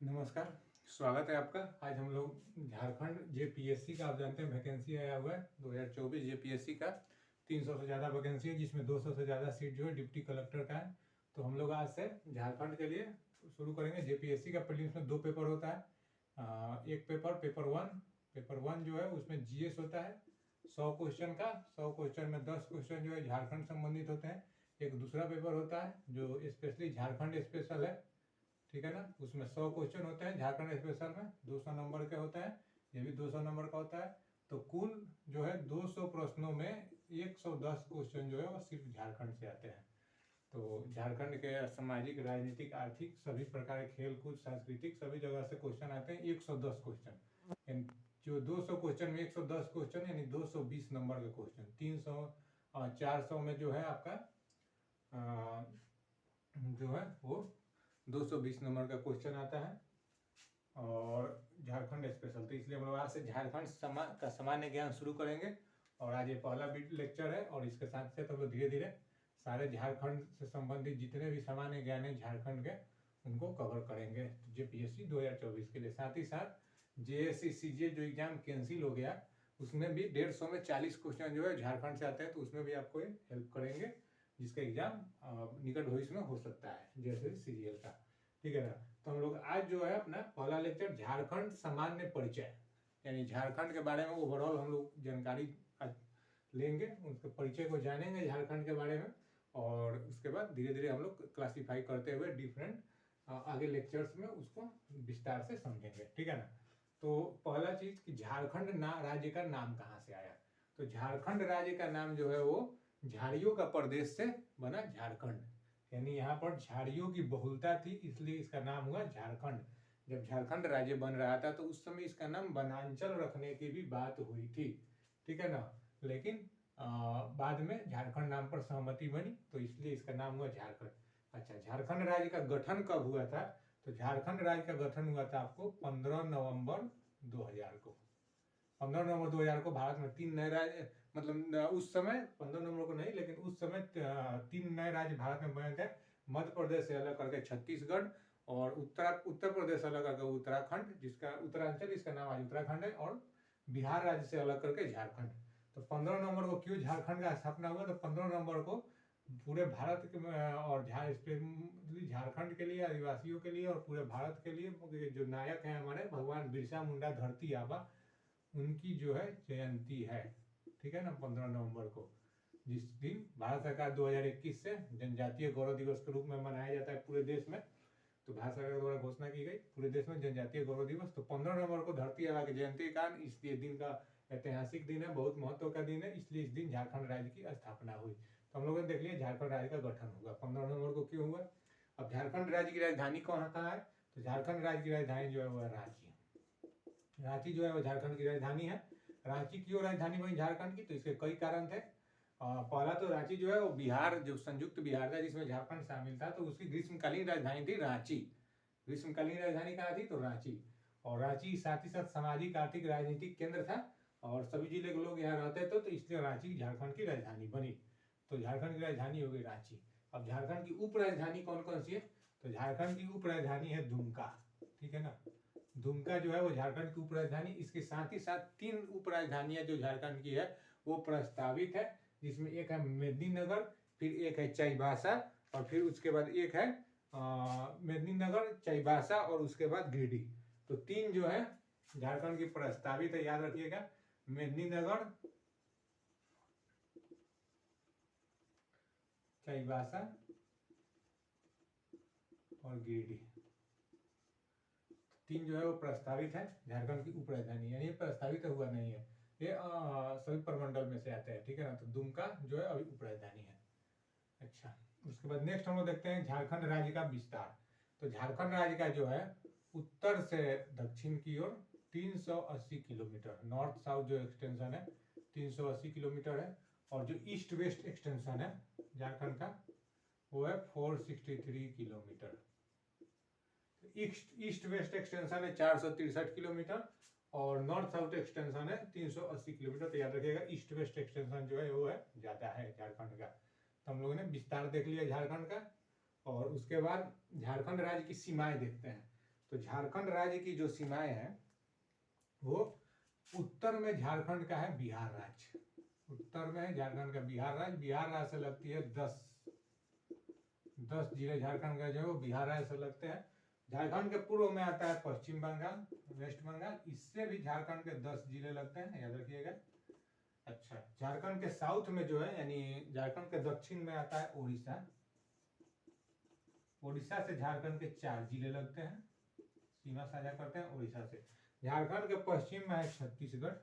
नमस्कार, स्वागत है आपका। आज हम लोग झारखंड जेपीएससी का, आप जानते हैं वैकेंसी आया हुआ है 2024 जेपीएससी का। 300 से ज़्यादा वैकेंसी है, जिसमें 200 से ज़्यादा सीट जो है डिप्टी कलेक्टर का है। तो हम लोग आज से झारखंड के लिए शुरू करेंगे। जेपीएससी का प्रीलिम्स में 2 पेपर होता है। एक पेपर वन जो है उसमें जीएस होता है 100 क्वेश्चन का। 100 क्वेश्चन में 10 क्वेश्चन जो है झारखंड संबंधित होते हैं। एक दूसरा पेपर होता है जो स्पेशली झारखंड स्पेशल है, ठीक है ना। उसमें 100 क्वेश्चन होते हैं झारखंड स्पेशल में, 200 नंबर के होते हैं। ये भी 200 नंबर का होता है। तो कुल जो है 200 प्रश्नों में 110 क्वेश्चन जो है वो सिर्फ झारखंड से आते हैं। तो झारखंड के सामाजिक, राजनीतिक, आर्थिक, सभी प्रकार के खेल कूद, सांस्कृतिक, सभी जगह से क्वेश्चन आते हैं। 110 क्वेश्चन, जो 200 क्वेश्चन में 110 क्वेश्चन यानी 220 नंबर का क्वेश्चन। 400 में जो है आपका जो है वो 220 नंबर का क्वेश्चन आता है। और झारखंड स्पेशल, तो इसलिए हम लोग आज से झारखंड का सामान्य ज्ञान शुरू करेंगे। और आज ये पहला लेक्चर है, और इसके साथ साथ हम लोग धीरे धीरे सारे झारखंड से संबंधित जितने भी सामान्य ज्ञान है झारखंड के, उनको कवर करेंगे जेपीएससी 2024 के लिए। साथ ही साथ जेएससी सीजीएल जो एग्जाम कैंसिल हो गया, उसमें भी 150 में 40 क्वेश्चन जो है झारखंड से आते हैं। तो उसमें भी आपको हेल्प करेंगे, जिसका एग्जाम निकट भविष्य में हो सकता है, जैसे सीजीएल का, ठीक है ना। तो हम लोग आज जो है अपना पहला लेक्चर झारखंड सामान्य परिचय, यानी झारखंड के बारे में ओवरऑल हम लोग जानकारी लेंगे, उसके परिचय को जानेंगे झारखंड के बारे में। और उसके बाद धीरे धीरे हम लोग क्लासीफाई करते हुए डिफरेंट आगे लेक्चर्स में उसको विस्तार से समझेंगे, ठीक है ना। तो पहला चीज कि झारखंड राज्य का नाम कहाँ से आया। तो झारखंड राज्य का नाम जो है वो झाड़ियों का प्रदेश से बना झारखंड, यानी यहाँ पर झाड़ियों की बहुलता थी, इसलिए इसका नाम हुआ झारखंड। जब झारखंड राज्य बन रहा था तो उस समय इसका नाम वनांचल रखने की भी बात हुई थी, ठीक है ना। लेकिन बाद में झारखंड नाम पर सहमति बनी, तो इसलिए इसका नाम हुआ झारखंड। अच्छा, झारखंड राज्य का गठन कब हुआ था। तो झारखंड राज्य का गठन हुआ था आपको 15 नवंबर 2000 को। 15 नवंबर 2000 को भारत में 3 नए राज्य, मतलब उस समय 15 नवंबर को नहीं, लेकिन उस समय 3 नए राज्य भारत में बने थे। मध्य प्रदेश से अलग करके छत्तीसगढ़, और उत्तर प्रदेश से अलग करके उत्तराखंड, जिसका उत्तरांचल, इसका नाम आज उत्तराखंड है, और बिहार राज्य से अलग करके झारखंड। तो 15 नवंबर को क्यों झारखंड का स्थापना हुआ। तो 15 नवंबर को पूरे भारत के और झारखंड के लिए, आदिवासियों के लिए और पूरे भारत के लिए जो नायक हैं हमारे, भगवान बिरसा मुंडा धरती आबा, उनकी जो है जयंती है, ठीक है ना, 15 नवंबर को। जिस दिन भारत सरकार 2021 से जनजातीय गौरव दिवस के रूप में मनाया जाता है पूरे देश में। तो भारत सरकार द्वारा घोषणा की गई पूरे देश में जनजातीय गौरव दिवस। तो 15 नवंबर को धरती आबा की जयंती के कारण इसलिए दिन का ऐतिहासिक दिन है, बहुत महत्व का दिन है, इसलिए इस दिन झारखंड राज्य की स्थापना हुई। तो हम लोगों ने देख लिया झारखंड राज्य का गठन हुआ 15 नवंबर को क्यों हुआ। अब झारखंड राज्य की राजधानी कहाँ है। तो झारखंड राज्य की राजधानी जो है वो रांची। रांची जो है वो झारखंड की राजधानी है। रांची क्यों राजधानी बनी झारखंड की, तो इसके कई कारण थे। पहला तो रांची जो है वो बिहार, जो संयुक्त बिहार था जिसमें झारखंड शामिल था, तो उसकी ग्रीष्मकालीन राजधानी थी रांची। ग्रीष्मकालीन राजधानी कहाँ थी, तो रांची। और रांची साथ ही साथ सामाजिक, आर्थिक, राजनीतिक केंद्र था, और सभी जिले के लोग यहाँ रहते थे, तो इसलिए रांची झारखंड की राजधानी बनी। तो झारखंड की राजधानी हो गई रांची। अब झारखंड की उप राजधानी कौन कौन सी है। तो झारखंड की उप राजधानी है दुमका, ठीक है ना। दुमका जो है वो झारखंड की उप राजधानी। इसके साथ ही साथ 3 उप राजधानियां जो झारखंड की है वो प्रस्तावित है, जिसमें एक है मेदिनीनगर, फिर एक है चाईबासा, और फिर उसके बाद एक है मेदिनीनगर, चाईबासा, और उसके बाद गिरिडीह। तो 3 जो है झारखंड की प्रस्तावित है, याद रखिएगा, मेदिनीनगर, चाईबासा और गिरिडीह। 3 जो है वो प्रस्तावित है झारखंड की उप राजधानी, यानी प्रस्तावित हुआ नहीं है, ये सभी प्रमंडल में से आते हैं, ठीक है ना। तो दुमका जो है अभी उप राजधानी है। अच्छा, उसके बाद नेक्स्ट हम लोग देखते हैं झारखंड राज्य का विस्तार। तो झारखंड राज्य का जो है उत्तर से दक्षिण की ओर 380 किलोमीटर, नॉर्थ साउथ जो एक्सटेंशन है 380 किलोमीटर है। और जो ईस्ट वेस्ट एक्सटेंशन है झारखंड का वो है 463 किलोमीटर। ईस्ट वेस्ट एक्सटेंशन है 463 किलोमीटर, और नॉर्थ साउथ एक्सटेंशन है 380 किलोमीटर। तो याद रखिएगा ईस्ट वेस्ट एक्सटेंशन जो है वो है ज्यादा है झारखंड का। तो हम लोगों ने विस्तार देख लिया झारखंड का। और उसके बाद झारखंड राज्य की सीमाएं देखते हैं। तो झारखंड राज्य की जो सीमाएं हैं वो उत्तर में झारखंड का है बिहार राज्य, उत्तर में झारखंड का बिहार राज्य से लगती है 10 जिले झारखंड का जो है वो बिहार राज्य से लगते हैं। झारखंड के पूर्व में आता है पश्चिम बंगाल, वेस्ट बंगाल, इससे भी झारखंड के 10 जिले लगते हैं, याद रखिएगा। अच्छा, झारखंड के साउथ में जो है यानी झारखंड के दक्षिण में आता है उड़ीसा, उड़ीसा से झारखंड के 4 जिले लगते हैं, सीमा साझा करते हैं उड़ीसा से। झारखंड के पश्चिम में है छत्तीसगढ़,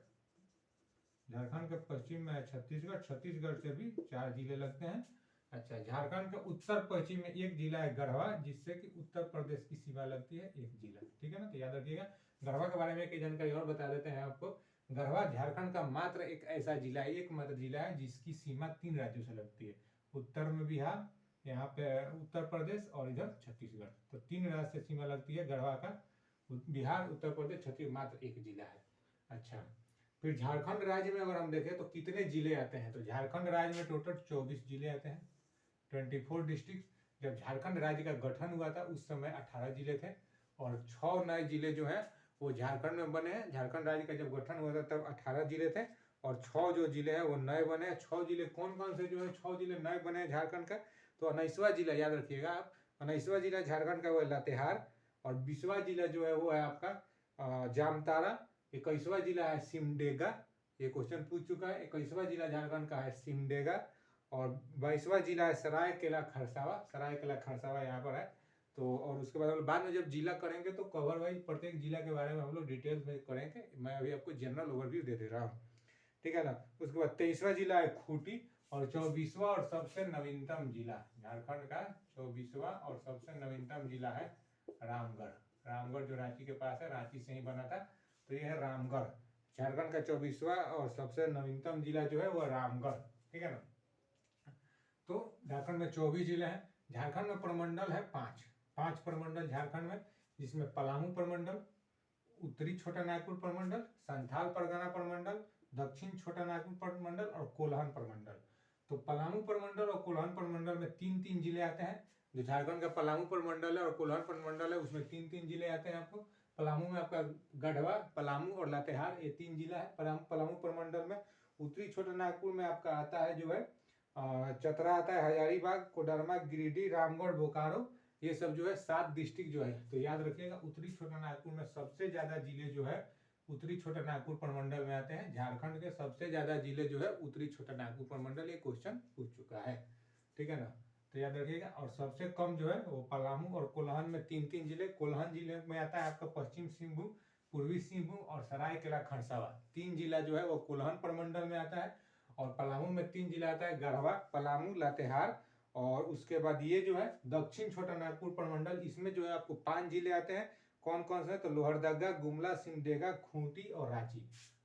झारखंड के पश्चिम में है छत्तीसगढ़, छत्तीसगढ़ से भी 4 जिले लगते हैं। अच्छा, झारखंड के उत्तर पश्चिम में एक जिला है गढ़वा, जिससे कि उत्तर प्रदेश की सीमा लगती है 1 जिला, ठीक है ना। तो याद रखिएगा, गढ़वा के बारे में एक जानकारी और बता देते हैं आपको। गढ़वा झारखंड का मात्र एक ऐसा जिला है, एकमात्र जिला है जिसकी सीमा 3 राज्यों से लगती है, उत्तर में बिहार, यहाँ पे उत्तर प्रदेश और इधर छत्तीसगढ़। तो 3 राज्य से सीमा लगती है गढ़वा का, बिहार, उत्तर प्रदेश, छत्तीसगढ़ मात्र एक जिला है। अच्छा, फिर झारखंड राज्य में अगर हम देखें तो कितने जिले आते हैं, तो झारखंड राज्य में टोटल 24 जिले आते हैं, 24 डिस्ट्रिक्ट। जब झारखंड राज्य का गठन हुआ था उस समय 18 जिले थे और 6 नए जिले जो है वो झारखंड में बने हैं। झारखंड राज्य का जब गठन हुआ था तब 18 जिले थे और 6 जो जिले हैं वो नए बने हैं। 6 जिले कौन कौन से जो है 6 जिले नए बने हैं झारखंड का, तो 19वां जिला याद रखिएगा आप, 19वां जिला झारखंड का वो है लातेहार, और 20वां जिला जो है वो है आपका जामताड़ा, 21वां जिला है सिमडेगा, ये क्वेश्चन पूछ चुका है, 21वां जिला झारखंड का है सिमडेगा, और 22वां जिला है सरायकेला खरसावा, सरायकेला खरसावा यहाँ पर है। तो और उसके बाद में जब जिला करेंगे तो कवर वाइज प्रत्येक जिला के बारे में हम लोग डिटेल्स में करेंगे, मैं अभी आपको जनरल ओवरव्यू दे दे रहा हूँ, ठीक है ना। उसके बाद 23वां जिला है खूंटी, और 24वां और सबसे नवीनतम जिला झारखंड का 24वां और सबसे नवीनतम जिला है रामगढ़। रामगढ़ जो रांची के पास है, रांची से ही बना था, तो ये है रामगढ़। झारखंड का 24वां और सबसे नवीनतम जिला जो है वो रामगढ़, ठीक है ना। तो झारखंड में 24 जिले हैं। झारखंड में प्रमंडल है 5 प्रमंडल झारखंड में, जिसमें पलामू प्रमंडल, उत्तरी छोटा नागपुर प्रमंडल, संथाल परगना प्रमंडल, दक्षिण छोटा नागपुर प्रमंडल और कोल्हान प्रमंडल। तो पलामू प्रमंडल और कोल्हान प्रमंडल में 3-3 जिले आते हैं। जो झारखंड का पलामू प्रमंडल है और कोल्हान प्रमंडल है उसमें 3-3 जिले आते हैं आपको। पलामू में आपका गढ़वा, पलामू और लातेहार, ये 3 जिला है पलामू प्रमंडल में। उत्तरी छोटा नागपुर में आपका आता है जो है चतरा आता है, हजारीबाग, कोडरमा, गिरिडीह, रामगढ़, बोकारो, ये सब जो है 7 डिस्ट्रिक्ट जो है। तो याद रखिएगा उत्तरी छोटा नागपुर में सबसे ज्यादा जिले जो है उत्तरी छोटा नागपुर प्रमंडल में आते हैं। झारखंड के सबसे ज्यादा जिले जो है उत्तरी छोटा नागपुर प्रमंडल, ये क्वेश्चन पूछ चुका है, ठीक है ना। तो याद रखिएगा, और सबसे कम जो है वो पलामू और कोल्हान में 3-3 जिले। कोल्हान जिले में आता है आपका पश्चिम सिंहभूम, पूर्वी सिंहभूम और सरायकेला खरसावा, 3 जिला जो है वो कोल्हान प्रमंडल में आता है। और पलामू में 3 जिला आता है, गढ़वा, पलामू, लातेहार, और उसके बाद ये जो है दक्षिण छोटा नागपुर प्रमंडल, इसमें जो है आपको 5 जिले आते हैं। कौन कौन से, तो लोहरदगा, गुमला, सिमडेगा, खूंटी और रांची।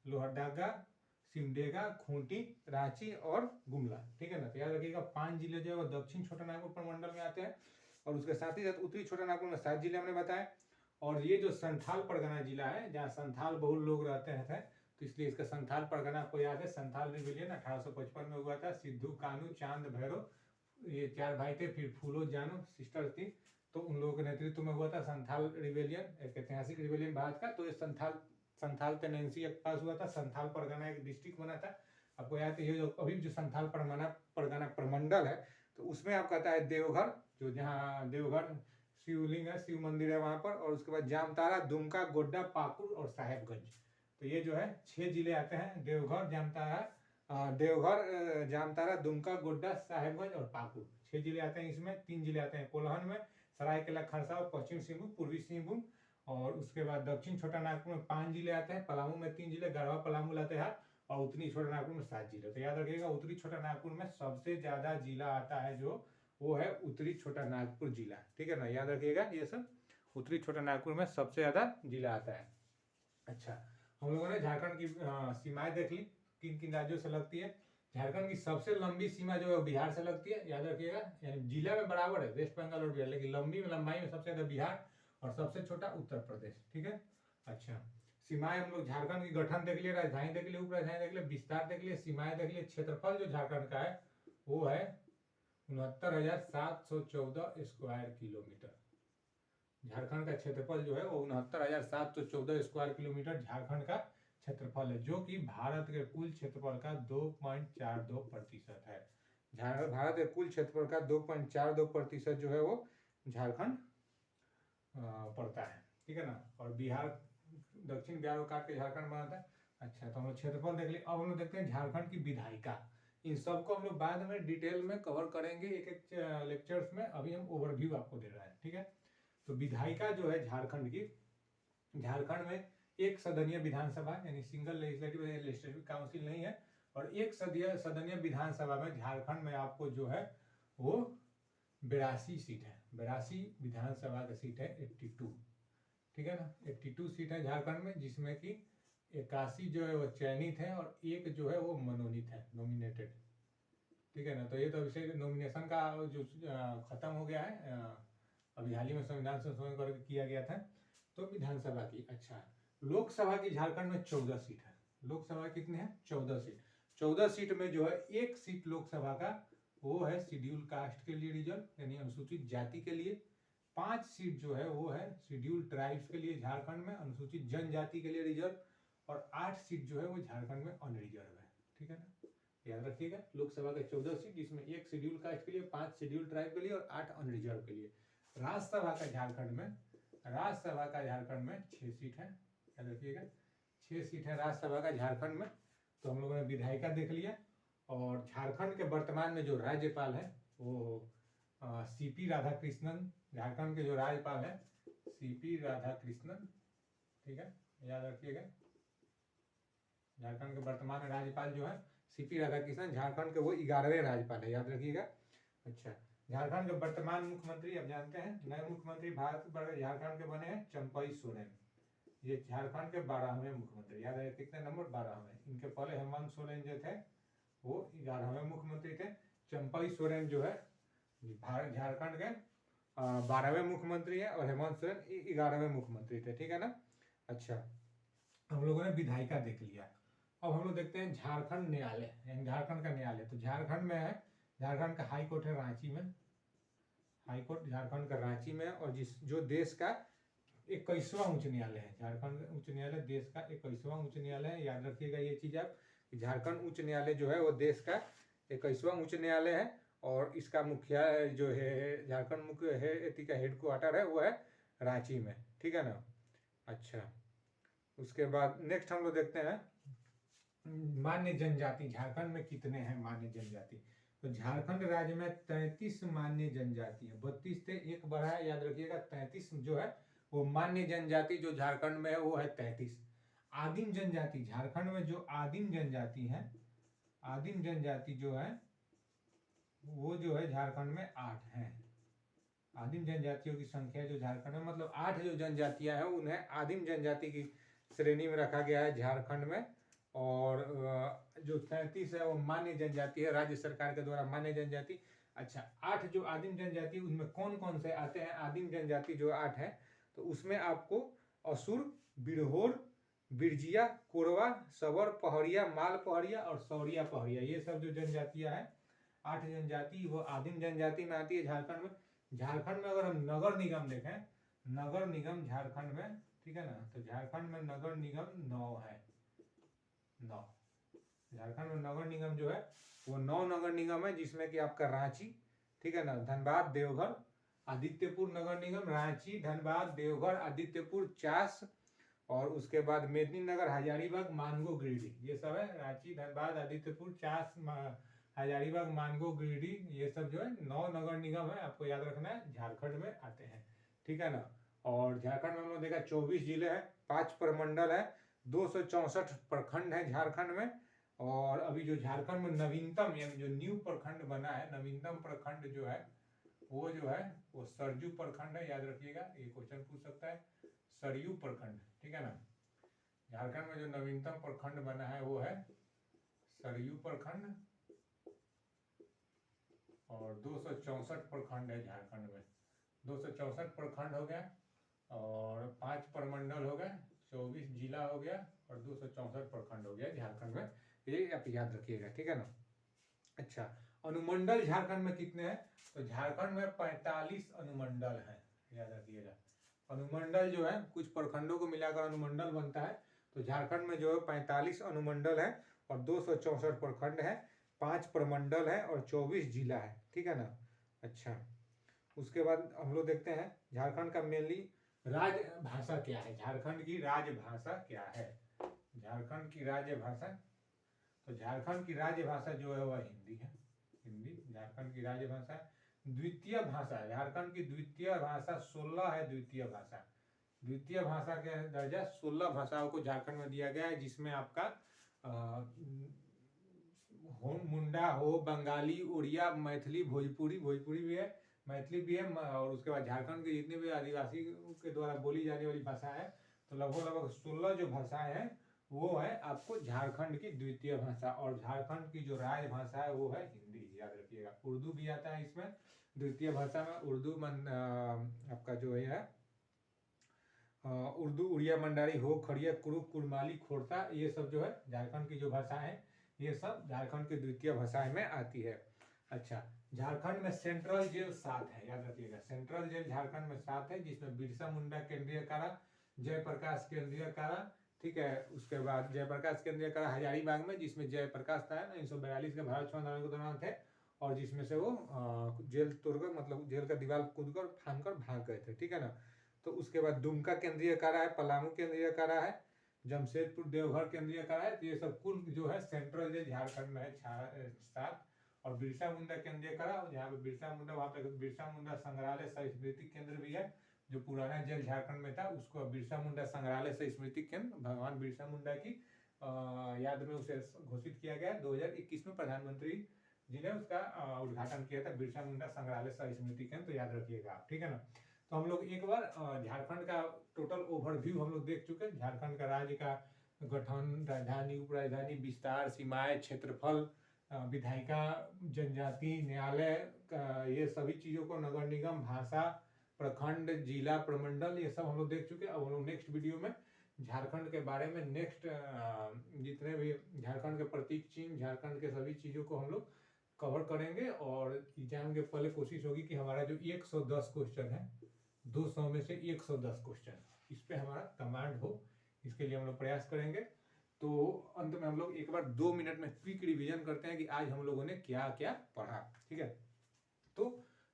लोहरदगा, सिमडेगा, खूंटी, रांची और गुमला, ठीक है ना। तो याद रखिएगा 5 जिले जो है वो दक्षिण छोटा नागपुर प्रमंडल में आते हैं। और उसके साथ ही साथ उत्तरी छोटा नागपुर में 7 जिले हमने बताए। और ये जो संथाल परगना जिला है, जहाँ संथाल बहुल लोग रहते हैं, तो इसलिए इसका संथाल परगना आपको याद है। संथाल रिविलियन 1855 में हुआ था। सिद्धू कानू, चांद भैरव, ये 4 भाई थे, फिर फूलो जानो सिस्टर थी, तो उन लोगों के नेतृत्व में हुआ था संथाल रिवेलियन, एक ऐतिहासिक रिवेलियन भारत का। तो ये संथाल टेनेंसी के पास हुआ था। संथाल परगना एक डिस्ट्रिक्ट बना था, आपको याद है। ये जो अभी जो संथाल परगना प्रमंडल है, तो उसमें आपका आता है देवघर, जो जहाँ देवघर शिवलिंग है, शिव मंदिर है वहां पर। और उसके बाद जामताड़ा, दुमका, गोड्डा, पाकुड़ और साहेबगंज। तो ये जो है 6 जिले आते हैं, देवघर, जामताड़ा, दुमका, गोड्डा, साहेबगंज और पाकुड़, 6 जिले आते हैं। इसमें 3 जिले आते हैं कोल्हान में, सरायकेला खरसावा, पश्चिम सिंहभूम, पूर्वी सिंहभूम। और उसके बाद दक्षिण छोटा नागपुर में 5 जिले आते हैं, पलामू में 3 जिले, गढ़वा, पलामू, लातेहार, और उत्तरी छोटा नागपुर में 7 जिले। तो याद रखिएगा उत्तरी छोटा नागपुर में सबसे ज्यादा जिला आता है जो वो है उत्तरी छोटा नागपुर जिला, ठीक है ना। याद रखिएगा ये सब, उत्तरी छोटा नागपुर में सबसे ज्यादा जिला आता है। अच्छा, हम लोगों ने झारखंड की सीमाएं देख ली, किन किन राज्यों से लगती है। झारखंड की सबसे लंबी सीमा जो है बिहार से लगती है, याद रखिएगा। यानी जिला में बराबर है वेस्ट बंगाल और बिहार, लेकिन लंबाई में सबसे ज्यादा बिहार और सबसे छोटा उत्तर प्रदेश, ठीक है। अच्छा, सीमाएं हम लोग झारखंड की गठन देख लिए, राजधानी देख लिए, उप राजधानी देख लिए, विस्तार देख लिए, सीमाएं देख लिए। क्षेत्रफल जो झारखंड का है वो है 69,714 स्क्वायर किलोमीटर, झारखंड का क्षेत्रफल जो है वो 69,714 स्क्वायर किलोमीटर झारखंड का क्षेत्रफल है, जो कि भारत के कुल क्षेत्रफल का 2.42% है। भारत के कुल क्षेत्रफल का 2.42% जो है वो झारखंड पड़ता है, ठीक है ना। और बिहार, दक्षिण बिहार को काट के झारखंड बनाता है। अच्छा, तो हम लोग क्षेत्रफल देख लिए। अब हम लोग देखते हैं झारखंड की विधायिका। इन सबको हम लोग बाद में डिटेल में कवर करेंगे एक एक लेक्चर्स में, अभी हम ओवरव्यू आपको दे रहे हैं, ठीक है। तो विधायिका जो है झारखंड की, झारखंड में एक सदनीय विधानसभा यानी सिंगल लेजिस्लेटिव काउंसिल नहीं है, और एक सदनीय विधानसभा में झारखंड में आपको जो है वो 82 सीट है। 82 विधानसभा का सीट है, 82, ठीक है ना। 82 सीट है झारखंड में, जिसमें कि 81 जो है वो चयनित है और एक जो है वो मनोनीत है, नॉमिनेटेड, ठीक है ना। तो ये तो अभिषेक नॉमिनेशन का जो खत्म हो गया है, अभी हाल ही में संविधान संशोधन करके किया गया था। तो विधानसभा की, अच्छा, लोकसभा की झारखंड में 14 सीट है। लोकसभा कितने हैं? 14 सीट। 14 सीट में जो है एक सीट लोकसभा का वो है शेड्यूल कास्ट के लिए रिजर्व यानी अनुसूचित जाति के लिए। 5 सीट जो है वो है शेड्यूल ट्राइब्स के लिए झारखंड में, अनुसूचित जनजाति के लिए रिजर्व, और 8 सीट जो है वो झारखंड में अनरिजर्व है, ठीक है ना। याद रखिएगा, लोकसभा के 14 सीट, जिसमें एक शेड्यूल कास्ट के लिए, 5 शेड्यूल ट्राइब के लिए और 8 अनरिजर्व के लिए। राज्यसभा का झारखंड में, राज्यसभा का झारखंड में 6 सीट है, याद रखिएगा, 6 सीट है राज्यसभा का झारखंड में। तो हम लोगों ने विधायिका देख लिया। और झारखंड के वर्तमान में जो राज्यपाल है वो सीपी राधाकृष्णन, झारखंड के जो राज्यपाल है सीपी राधाकृष्णन, ठीक है, याद रखिएगा। झारखंड के वर्तमान राज्यपाल जो है सीपी राधाकृष्णन, झारखंड के वो 11वें राज्यपाल है, याद रखिएगा। अच्छा, झारखंड के वर्तमान मुख्यमंत्री अब जानते हैं, नए मुख्यमंत्री भारत झारखंड के बने हैं चंपई सोरेन। ये झारखंड के 12वें मुख्यमंत्री, याद है कितने नंबर? 12वें। इनके पहले हेमंत सोरेन जो थे वो 11वें मुख्यमंत्री थे। चंपई सोरेन जो है झारखंड के 12वें मुख्यमंत्री है, और हेमंत सोरेन 11वें मुख्यमंत्री थे, ठीक है ना। अच्छा, हम लोगों ने विधायिका देख लिया। अब हम लोग देखते हैं झारखंड न्यायालय, यानी झारखंड का न्यायालय। तो झारखंड में है, झारखंड का हाई कोर्ट है रांची में, हाई कोर्ट झारखंड का रांची में, और जो देश का 21वां उच्च न्यायालय है। झारखंड उच्च न्यायालय देश का 21वां उच्च न्यायालय है, याद रखिएगा ये चीज आप। झारखंड उच्च न्यायालय जो है वो देश का 21वां उच्च न्यायालय है, और इसका मुख्यालय जो है झारखंड मुख्य है का हेडक्वार्टर है वो है रांची में, ठीक है ना। अच्छा, उसके बाद नेक्स्ट हम लोग देखते हैं मान्य जनजाति। झारखंड में कितने हैं मान्य जनजाति? तो झारखंड राज्य में 33 मान्य जनजाति है। 32 थे, एक बढ़ा है, याद रखिएगा। 33 जो है वो मान्य जनजाति जो झारखंड में है वो है 33। आदिम जनजाति, झारखंड में जो आदिम जनजाति है, आदिम जनजाति जो है वो जो है झारखंड में 8 है। आदिम जनजातियों की संख्या जो झारखंड में, मतलब 8 जो जनजातियां हैं उन्हें आदिम जनजाति की श्रेणी में रखा गया है झारखंड में। और जो 33 है वो मान्य जनजाति है, राज्य सरकार के द्वारा मान्य जनजाति। अच्छा, 8 जो आदिम जनजाति, उनमें कौन कौन से आते हैं आदिम जनजाति जो 8 है? तो उसमें आपको असुर, बिरहोर, बिरजिया, कोरवा, सवर, पहरिया, माल पहरिया और सौरिया पहरिया, ये सब जो जनजातियां हैं 8 जनजाति वो आदिम जनजाति में आती है झारखंड में। झारखंड में अगर हम नगर निगम देखें, नगर निगम झारखंड में, ठीक है ना, तो झारखंड में नगर निगम 9 है, 9। झारखंड में नगर निगम जो है वो 9 नगर निगम है, जिसमें कि आपका रांची, ठीक है ना, धनबाद, देवघर, आदित्यपुर नगर निगम, रांची, धनबाद, देवघर, आदित्यपुर, चास, और उसके बाद मेदिनीनगर, हजारीबाग, मानगो, गिरिडीह, ये सब है। रांची, धनबाद, आदित्यपुर, चास, हजारीबाग, मानगो, गिरिडीह, ये सब जो है 9 नगर निगम है, आपको याद रखना है, झारखंड में आते हैं, ठीक है ना। और झारखंड में हम लोग देखा 24 जिले हैं, 5 प्रमंडल है, 264 प्रखंड है झारखंड में। और अभी जो झारखंड में नवीनतम यानी जो न्यू प्रखंड बना है, नवीनतम प्रखंड जो है वो सरयू प्रखंड है, याद रखिएगा, ये क्वेश्चन पूछ सकता है, सरयू प्रखंड, ठीक है ना। झारखंड में जो नवीनतम प्रखंड बना है वो है सरयू प्रखंड, और 264 प्रखंड है झारखंड में। 264 प्रखंड हो गया, और 5 प्रमंडल हो गए, 24 जिला हो गया, और 264 प्रखंड हो गया झारखंड में, ये आप याद रखिएगा, ठीक है ना। अच्छा, अनुमंडल झारखंड में कितने हैं? तो झारखंड में 45 अनुमंडल हैं, याद रखिएगा। अनुमंडल जो है कुछ प्रखंडों को मिलाकर अनुमंडल बनता है। तो झारखंड में जो है 45 अनुमंडल है और 264 प्रखंड है, 5 प्रमंडल है और 24 जिला है, ठीक है ना। अच्छा, उसके बाद हम लोग देखते हैं झारखंड का मेनली राजभाषा क्या है। झारखंड की राजभाषा क्या है, झारखंड की राजभाषा। तो झारखंड की राजभाषा जो है वह हिंदी है, हिंदी झारखंड की राजभाषा। द्वितीय भाषा, झारखंड की द्वितीय भाषा 16 है। द्वितीय भाषा, द्वितीय भाषा का दर्जा 16 भाषाओं को झारखंड में दिया गया है, जिसमें आपका मुंडा हो, बंगाली, उड़िया, मैथिली, भोजपुरी, भोजपुरी भी है, मैथिली भी है, और उसके बाद झारखंड के जितने भी आदिवासी के द्वारा बोली जाने वाली भाषा है, तो लगभग 16 जो भाषाएं हैं वो है आपको झारखंड की द्वितीय भाषा। और झारखंड की जो राजभाषा है वो है हिंदी, याद रखिएगा। उर्दू भी आता है इसमें, द्वितीय भाषा में उर्दू आपका जो है उर्दू, उड़िया, मंडारी, हो, खड़िया, कुरुक, कुड़माली, खोरता, ये सब जो है झारखंड की जो भाषा है, ये सब झारखंड की द्वितीय भाषाएं में आती है। अच्छा, झारखंड में सेंट्रल जेल 7 है, याद रखिएगा। सेंट्रल जेल झारखंड में 7 है, जिसमें बिरसा मुंडा केंद्रीय कारा, जयप्रकाश केंद्रीय कारा, ठीक है। उसके बाद जयप्रकाश केंद्रीय कारा हजारीबाग में, जिसमें जयप्रकाश था 1942 के भारत छोड़ो आंदोलन के दौरान थे, और जिसमें से वो जेल तोड़कर, मतलब जेल का दीवार कूदकर फांद कर भाग गए थे, ठीक है ना। तो उसके बाद दुमका केंद्रीय कारा है, पलामू केंद्रीय कारा है, जमशेदपुर देवघर केंद्रीय कारा है। तो ये सब कुल जो है सेंट्रल जेल झारखंड में है 7। और बिरसा मुंडा केंद्रीय कारा, जहाँ पे बिरसा मुंडा, वहाँ पे बिरसा मुंडा संग्रहालय सह स्मृति केंद्र भी है। जो पुराना जेल झारखंड में था उसको बिरसा मुंडा संग्रहालय सह स्मृति केंद्र, भगवान बिरसा मुंडा की याद में उसे घोषित किया गया। 2021 में प्रधानमंत्री जी ने उसका उद्घाटन किया था, बिरसा मुंडा संग्रहालय सह स्मृति केंद्र, तो याद रखिएगा आप, ठीक है ना। तो हम लोग एक बार झारखंड का टोटल ओवरव्यू हम लोग देख चुके हैं। झारखंड का राज्य का गठन, राजधानी, उपराजधानी, विस्तार, सीमाएं, क्षेत्रफल, विधायिका, जनजाति, न्यायालय, ये सभी चीज़ों को, नगर निगम, भाषा, प्रखंड, जिला, प्रमंडल, ये सब हम लोग देख चुके हैं। अब हम लोग नेक्स्ट वीडियो में झारखंड के बारे में नेक्स्ट जितने भी झारखंड के प्रतीक चिन्ह, झारखंड के सभी चीज़ों को हम लोग कवर करेंगे। और एग्जाम के पहले कोशिश होगी कि हमारा जो 110 क्वेश्चन है, 200 में से 110 क्वेश्चन इस पे हमारा कमांड हो, इसके लिए हम लोग प्रयास करेंगे। तो अंत में हम लोग एक बार 2 मिनट में क्विक रिवीजन करते हैं कि आज हम लोगों ने क्या क्या पढ़ा, ठीक है। तो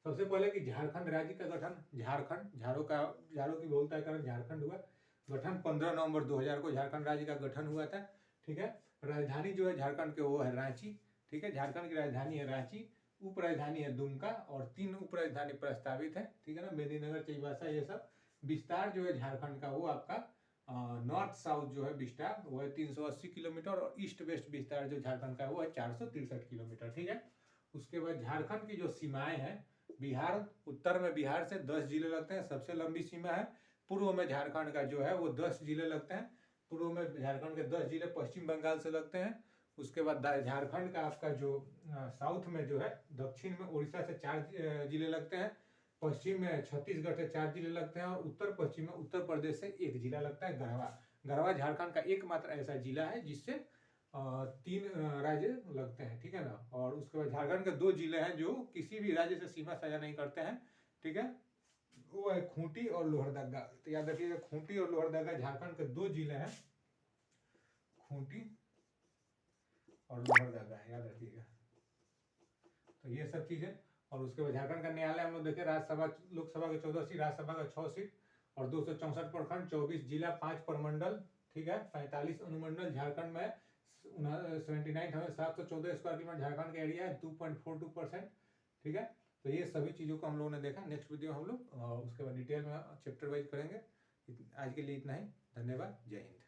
सबसे पहले कि झारखंड राज्य का गठन, झारखंड, झारों की बहुलता के कारण झारखंड हुआ। गठन 15 नवंबर 2000 को झारखंड राज्य का गठन हुआ था, ठीक है। राजधानी जो है झारखंड के वो है रांची, ठीक है। झारखंड की राजधानी है रांची, उप राजधानी है दुमका, और 3 उप राजधानी प्रस्तावित है, ठीक है ना, मेदिनीनगर, चाईबासा, ये सब। विस्तार जो है झारखंड का वो आपका नॉर्थ साउथ जो है विस्तार वो है 380 किलोमीटर, और ईस्ट वेस्ट विस्तार जो झारखंड का वो है 463 किलोमीटर, ठीक है। उसके बाद झारखंड की जो सीमाएं हैं, बिहार, उत्तर में बिहार से 10 जिले लगते हैं, सबसे लंबी सीमा है। पूर्व में झारखंड का जो है वो 10 जिले लगते हैं, पूर्व में झारखंड के 10 जिले पश्चिम बंगाल से लगते हैं। उसके बाद झारखंड का आपका जो साउथ में जो है, दक्षिण में उड़ीसा से 4 जिले लगते हैं, पश्चिम में छत्तीसगढ़ से 4 जिले लगते हैं, और उत्तर पश्चिम में उत्तर प्रदेश से 1 जिला लगता है, गढ़वा। गढ़वा झारखंड का एकमात्र ऐसा जिला है जिससे 3 राज्य लगते हैं, ठीक है ना। और उसके बाद झारखंड के 2 जिले हैं जो किसी भी राज्य से सीमा साझा नहीं करते हैं, ठीक है, वो है खूंटी और लोहरदगा। तो याद रखिएगा, खूंटी और लोहरदगा झारखंड के 2 जिले हैं, खूंटी और लोहरदगा, याद रखिएगा। तो ये सब चीजें। और उसके बाद झारखंड का न्यायालय हम लोग देखें, राज्यसभा, लोकसभा के 14 सीट, राज्यसभा का 6 सीट, और 264 प्रखंड, 24 जिला, 5 प्रमंडल, ठीक है, 45 अनुमंडल झारखंड में। 79,714 स्क्वायर किलोमीटर झारखंड का एरिया है, 2.42%, ठीक है। तो ये सभी चीज़ों को हम लोगों ने देखा। नेक्स्ट वीडियो हम लोग उसके बाद डिटेल में चैप्टर वाइज करेंगे। आज के लिए इतना ही, धन्यवाद, जय हिंद।